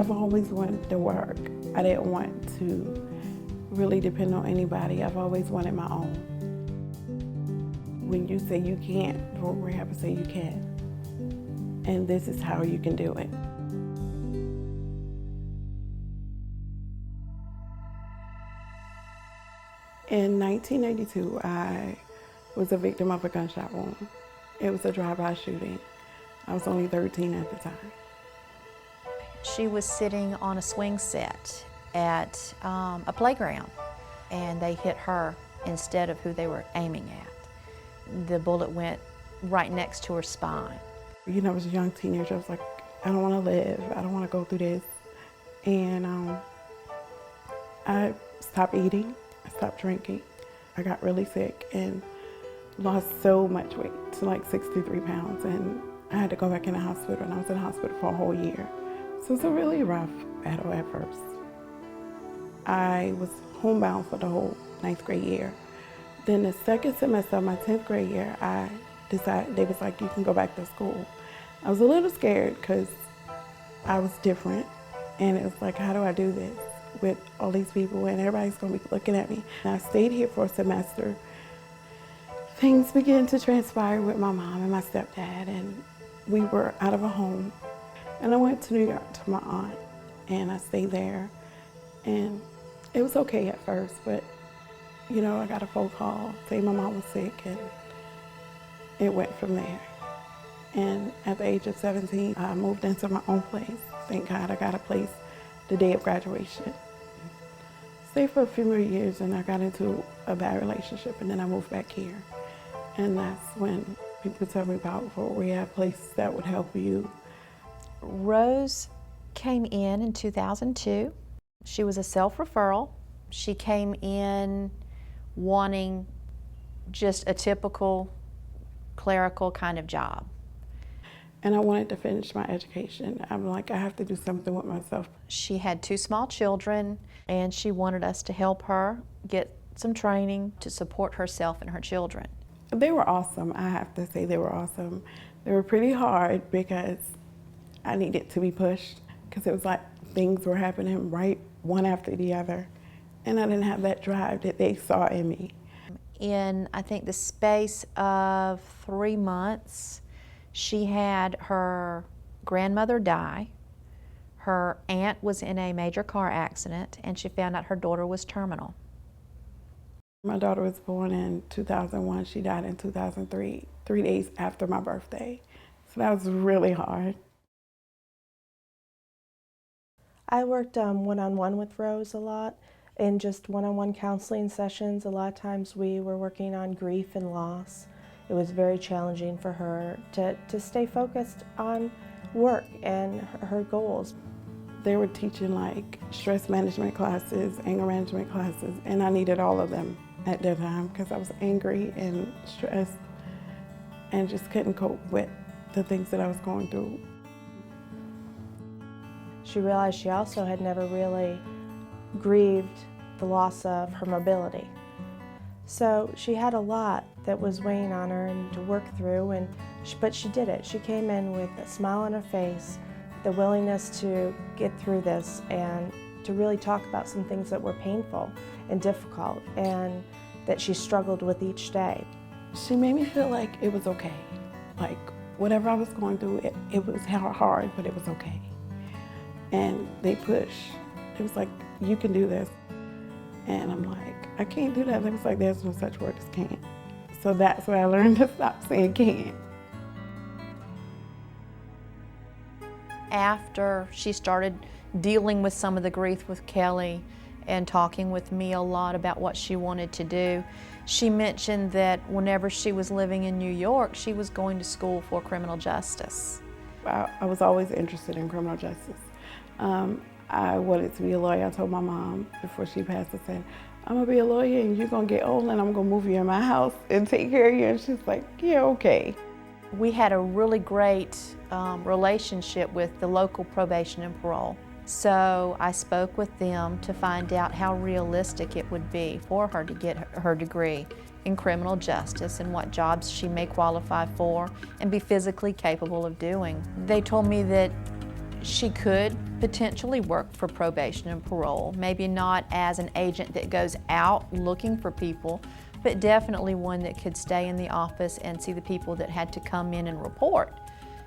I've always wanted to work. I didn't want to really depend on anybody. I've always wanted my own. When you say you can't, Voc Rehab will say you can. And this is how you can do it. In 1982, I was a victim of a gunshot wound. It was a drive-by shooting. I was only 13 at the time. She was sitting on a swing set at a playground, and they hit her instead of who they were aiming at. The bullet went right next to her spine. You know, as a young teenager, I was like, I don't want to live. I don't want to go through this. And I stopped eating. I stopped drinking. I got really sick and lost so much weight to like 63 pounds. And I had to go back in the hospital, and I was in the hospital for a whole year. So it was a really rough battle at first. I was homebound for the whole 9th grade year. Then the second semester of my 10th grade year, I decided, they was like, you can go back to school. I was a little scared because I was different. And it was like, how do I do this with all these people and everybody's gonna be looking at me? And I stayed here for a semester. Things began to transpire with my mom and my stepdad, and we were out of a home. And I went to New York to my aunt, and I stayed there. And it was okay at first, but you know, I got a phone call saying my mom was sick, and it went from there. And at the age of 17, I moved into my own place. Thank God I got a place the day of graduation. Stayed for a few more years, and I got into a bad relationship, and then I moved back here. And that's when people tell me about Voc Rehab, place that would help you. Rose came in 2002. She was a self-referral. She came in wanting just a typical clerical kind of job. And I wanted to finish my education. I'm like, I have to do something with myself. She had 2 small children, and she wanted us to help her get some training to support herself and her children. They were awesome. I have to say they were awesome. They were pretty hard because I needed to be pushed, because it was like things were happening right one after the other. And I didn't have that drive that they saw in me. In, I think, the space of 3 months, she had her grandmother die, her aunt was in a major car accident, and she found out her daughter was terminal. My daughter was born in 2001. She died in 2003, 3 days after my birthday. So that was really hard. I worked one-on-one with Rose a lot, in just one-on-one counseling sessions. A lot of times we were working on grief and loss. It was very challenging for her to stay focused on work and her goals. They were teaching like stress management classes, anger management classes, and I needed all of them at that time because I was angry and stressed and just couldn't cope with the things that I was going through. She realized she also had never really grieved the loss of her mobility. So she had a lot that was weighing on her and to work through, but she did it. She came in with a smile on her face, the willingness to get through this and to really talk about some things that were painful and difficult and that she struggled with each day. She made me feel like it was okay. Like whatever I was going through, it was hard, but it was okay. And they pushed. It was like, you can do this. And I'm like, I can't do that. It was like, there's no such word as can't. So that's where I learned to stop saying can't. After she started dealing with some of the grief with Kelly and talking with me a lot about what she wanted to do, she mentioned that whenever she was living in New York, she was going to school for criminal justice. I was always interested in criminal justice. I wanted to be a lawyer. I told my mom before she passed, I said, I'm gonna be a lawyer and you're gonna get old and I'm gonna move you in my house and take care of you. And she's like, yeah, okay. We had a really great relationship with the local probation and parole. So I spoke with them to find out how realistic it would be for her to get her degree in criminal justice and what jobs she may qualify for and be physically capable of doing. They told me that She could potentially work for probation and parole, maybe not as an agent that goes out looking for people, but definitely one that could stay in the office and see the people that had to come in and report.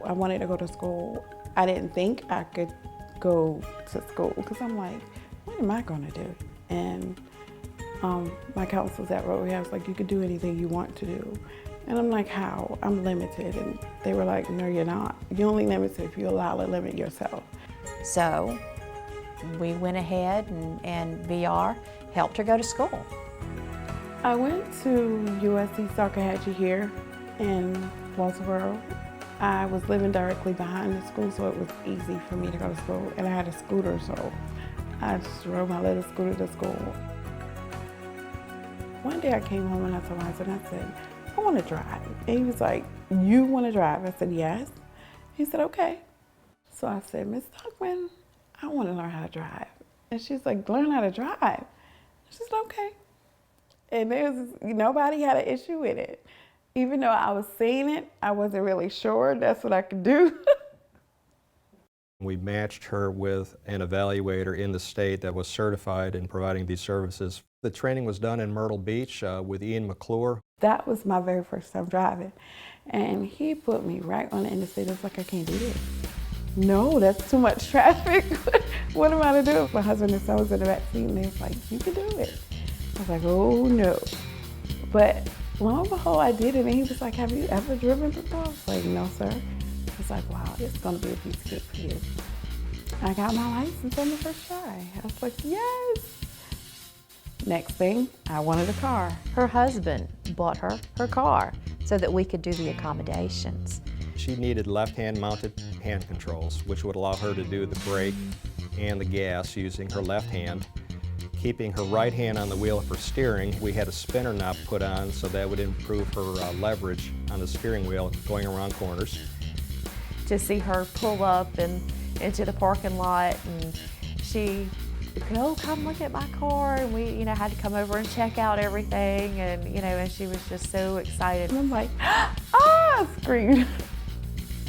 I wanted to go to school. I didn't think I could go to school because I'm like, what am I going to do? And my counselors at Rotary House like, you could do anything you want to do. And I'm like, how? I'm limited. And they were like, no, you're not. You're only limited if you allow to limit yourself. So we went ahead and VR helped her go to school. I went to USC Salkehatchie here in Walterboro. I was living directly behind the school, so it was easy for me to go to school. And I had a scooter, so I just rode my little scooter to school. One day I came home and I told my husband, I said, I want to drive. And he was like, you want to drive? I said, yes. He said, okay. So I said, Miss Tuckman, I want to learn how to drive. And she's like, learn how to drive? She said, okay. And nobody had an issue with it. Even though I was seeing it, I wasn't really sure that's what I could do. We matched her with an evaluator in the state that was certified in providing these services. The training was done in Myrtle Beach with Ian McClure. That was my very first time driving. And he put me right on the interstate. It's like, I can't do this. No, that's too much traffic. What am I to do? My husband and son was in the back seat and they was like, you can do it. I was like, oh no. But lo and behold, I did it. And he was like, have you ever driven before? I was like, no, sir. He was like, wow, it's gonna be a piece of cake for you. I got my license on the first try. I was like, yes. Next thing, I wanted a car. Her husband bought her car so that we could do the accommodations. She needed left-hand mounted hand controls, which would allow her to do the brake and the gas using her left hand. Keeping her right hand on the wheel for steering, we had a spinner knob put on so that would improve her leverage on the steering wheel going around corners. To see her pull up into the parking lot, and she would go, come look at my car, and we had to come over and check out everything, and and she was just so excited. And I'm like, ah, I screamed.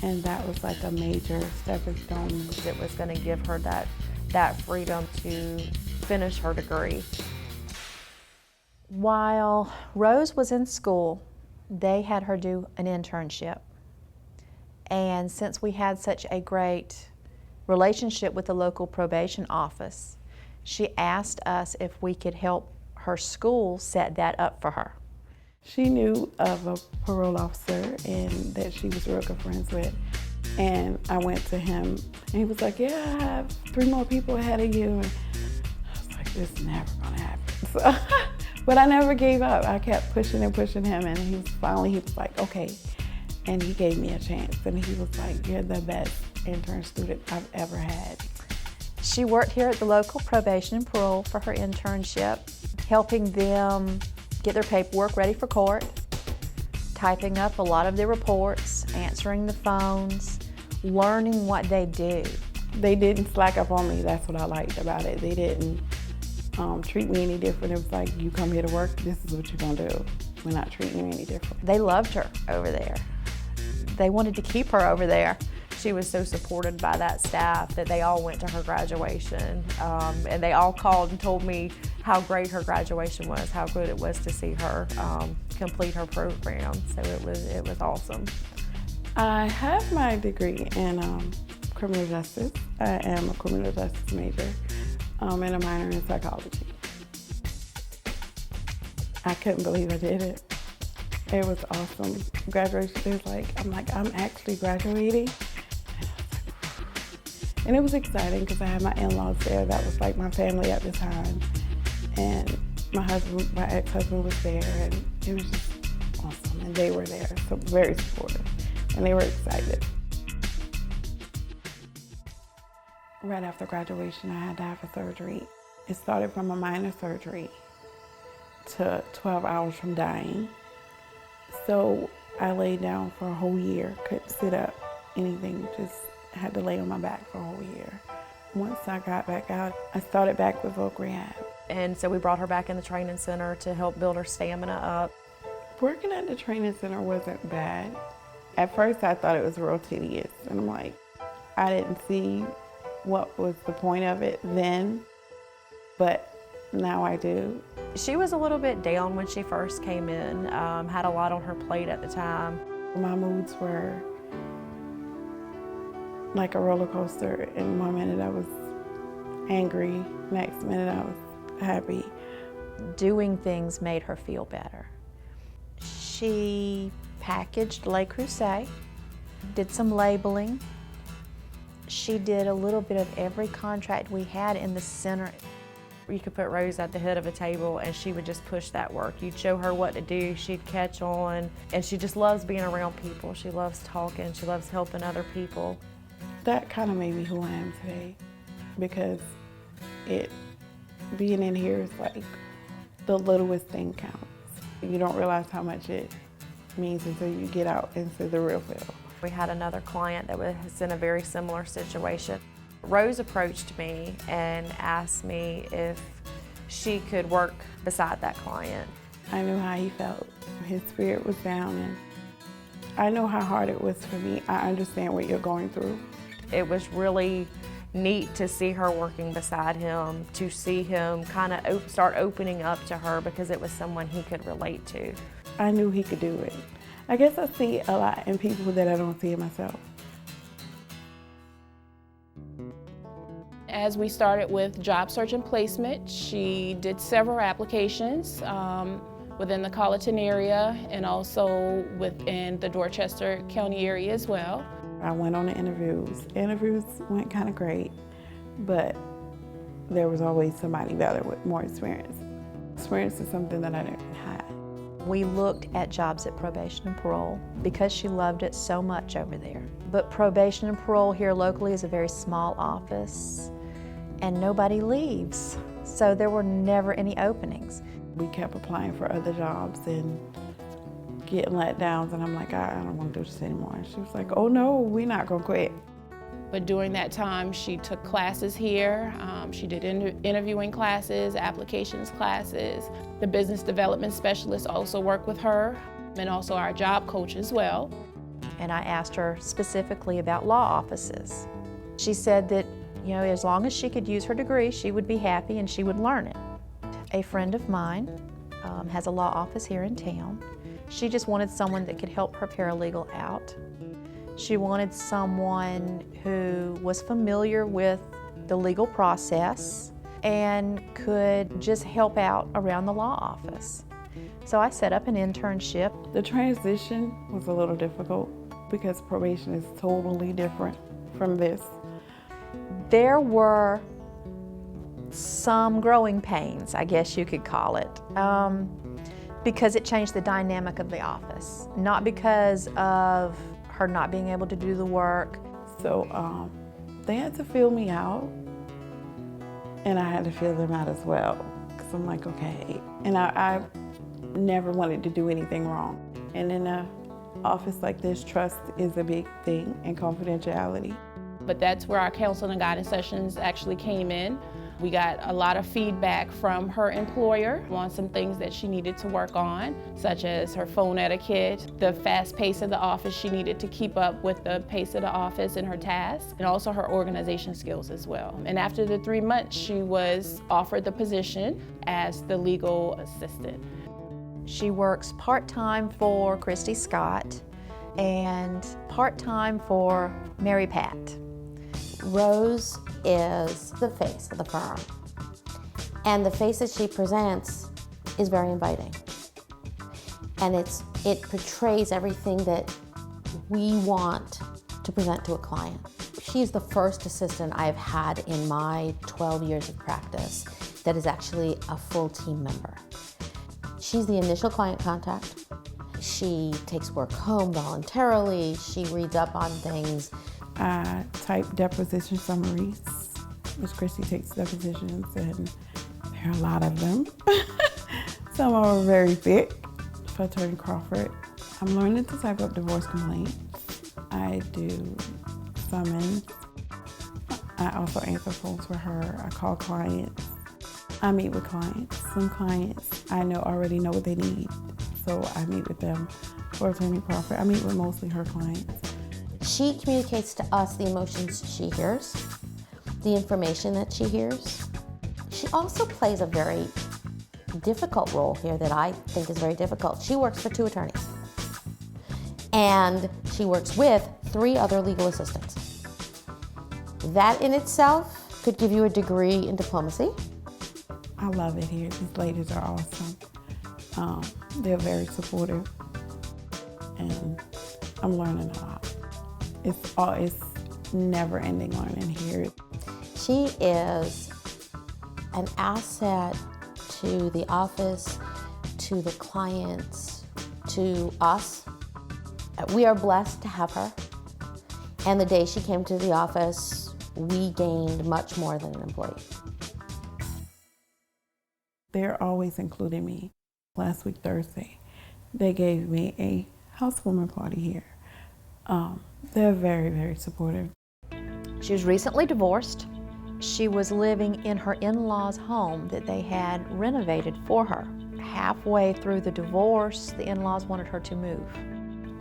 And that was like a major stepping stone. It was going to give her that freedom to finish her degree. While Rose was in school, they had her do an internship. And since we had such a great relationship with the local probation office, she asked us if we could help her school set that up for her. She knew of a parole officer and that she was real good friends with. And I went to him and he was like, yeah, I have 3 more people ahead of you. And I was like, this is never gonna happen. So, but I never gave up. I kept pushing and pushing him, and he was like, okay. And he gave me a chance, and he was like, you're the best intern student I've ever had. She worked here at the local probation and parole for her internship, helping them get their paperwork ready for court, typing up a lot of their reports, answering the phones, learning what they do. They didn't slack up on me. That's what I liked about it. They didn't treat me any different. It was like, you come here to work, this is what you're gonna do. We're not treating you any different. They loved her over there. They wanted to keep her over there. She was so supported by that staff that they all went to her graduation, and they all called and told me how great her graduation was, how good it was to see her complete her program. So it was awesome. I have my degree in criminal justice. I am a criminal justice major and a minor in psychology. I couldn't believe I did it. It was awesome. Graduation is I'm actually graduating. And it was exciting because I had my in-laws there. That was like my family at the time. And my ex-husband was there, and it was just awesome. And they were there, so very supportive. And they were excited. Right after graduation, I had to have a surgery. It started from a minor surgery to 12 hours from dying. So I laid down for a whole year, couldn't sit up, anything, just had to lay on my back for a whole year. Once I got back out, I started back with voc rehab. And so we brought her back in the training center to help build her stamina up. Working at the training center wasn't bad. At first I thought it was real tedious, and I'm like, I didn't see what was the point of it then, but now I do. She was a little bit down when she first came in, had a lot on her plate at the time. My moods were like a roller coaster. In one minute I was angry, next minute I was happy. Doing things made her feel better. She packaged Le Creuset, did some labeling. She did a little bit of every contract we had in the center. You could put Rose at the head of a table and she would just push that work. You'd show her what to do, she'd catch on, and she just loves being around people. She loves talking, she loves helping other people. That kind of made me who I am today, because being in here is like the littlest thing counts. You don't realize how much it means until you get out into the real field. We had another client that was in a very similar situation. Rose approached me and asked me if she could work beside that client. I knew how he felt. His spirit was down, and I know how hard it was for me. I understand what you're going through. It was really neat to see her working beside him, to see him kind of start opening up to her because it was someone he could relate to. I knew he could do it. I guess I see a lot in people that I don't see in myself. As we started with job search and placement, she did several applications within the Colleton area and also within the Dorchester County area as well. I went on the interviews. Interviews went kind of great, but there was always somebody better with more experience. Experience is something that I didn't have. We looked at jobs at probation and parole because she loved it so much over there. But probation and parole here locally is a very small office and nobody leaves. So there were never any openings. We kept applying for other jobs and getting let downs, and I'm like, I don't want to do this anymore. And she was like, oh no, we're not gonna quit. But during that time, she took classes here. She did interviewing classes, applications classes. The business development specialist also worked with her, and also our job coach as well. And I asked her specifically about law offices. She said that, you know, as long as she could use her degree, she would be happy and she would learn it. A friend of mine has a law office here in town. She just wanted someone that could help her paralegal out. She wanted someone who was familiar with the legal process and could just help out around the law office. So I set up an internship. The transition was a little difficult because probation is totally different from this. There were some growing pains, I guess you could call it, because it changed the dynamic of the office, not because of her not being able to do the work. So they had to fill me out, and I had to fill them out as well, because I'm like, okay. And I never wanted to do anything wrong. And in an office like this, trust is a big thing, and confidentiality. But that's where our counseling and guidance sessions actually came in. We got a lot of feedback from her employer on some things that she needed to work on, such as her phone etiquette, the fast pace of the office. She needed to keep up with the pace of the office and her tasks, and also her organization skills as well. And after the 3 months, she was offered the position as the legal assistant. She works part-time for Christy Scott and part-time for Mary Pat. Rose is the face of the firm, and the face that she presents is very inviting, and it portrays everything that we want to present to a client. She's the first assistant I've had in my 12 years of practice that is actually a full team member. She's the initial client contact. She takes work home voluntarily. She reads up on things. I type deposition summaries. Miss Christie takes depositions, and there are a lot of them. Some are very thick. For Attorney Crawford, I'm learning to type up divorce complaints. I do summons. I also answer phones for her. I call clients. I meet with clients. Some clients I know already know what they need, so I meet with them. For Attorney Crawford, I meet with mostly her clients. She communicates to us the emotions she hears, the information that she hears. She also plays a very difficult role here that I think is very difficult. She works for 2 attorneys, and she works with 3 other legal assistants. That in itself could give you a degree in diplomacy. I love it here. These ladies are awesome. They're very supportive, and I'm learning a lot. It's never-ending learning here. She is an asset to the office, to the clients, to us. We are blessed to have her. And the day she came to the office, we gained much more than an employee. They're always including me. Last week, Thursday, they gave me a housewarming party here. They're very, very supportive. She was recently divorced. She was living in her in-laws' home that they had renovated for her. Halfway through the divorce, the in-laws wanted her to move.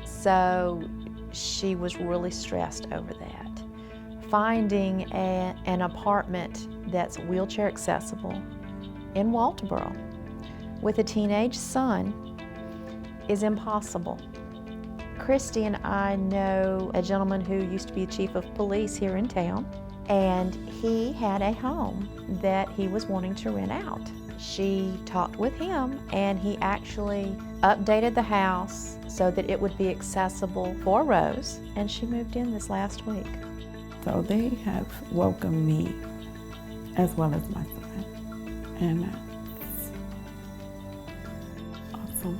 So she was really stressed over that. Finding an apartment that's wheelchair accessible in Walterboro with a teenage son is impossible. Christy and I know a gentleman who used to be chief of police here in town, and he had a home that he was wanting to rent out. She talked with him, and he actually updated the house so that it would be accessible for Rose, and she moved in this last week. So they have welcomed me as well as my son, and that's awesome.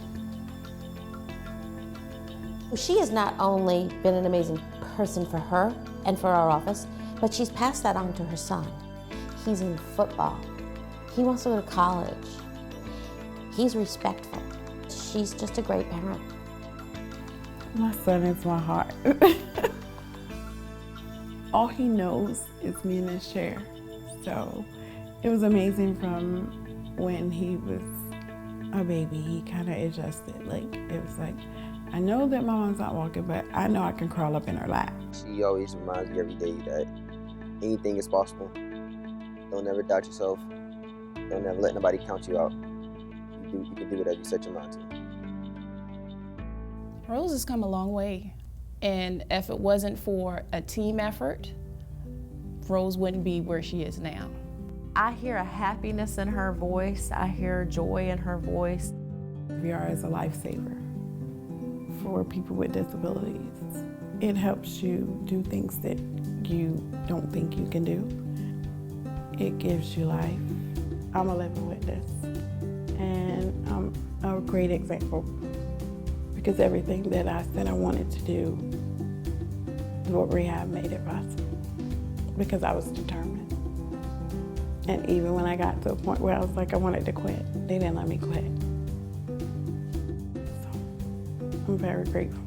She has not only been an amazing person for her and for our office, but she's passed that on to her son. He's in football. He wants to go to college. He's respectful. She's just a great parent. My son is my heart. All he knows is me in this chair. So it was amazing from when he was a baby. He kind of adjusted. Like, it was like, I know that my mom's not walking, but I know I can crawl up in her lap. She always reminds me every day that anything is possible. Don't ever doubt yourself. Don't ever let nobody count you out. You can do whatever you set your mind to. Rose has come a long way, and if it wasn't for a team effort, Rose wouldn't be where she is now. I hear a happiness in her voice. I hear joy in her voice. VR is a lifesaver for people with disabilities. It helps you do things that you don't think you can do. It gives you life. I'm a living witness, and I'm a great example, because everything that I said I wanted to do, Lord Rehab made it possible, because I was determined. And even when I got to a point where I was like, I wanted to quit, they didn't let me quit. So I'm very grateful.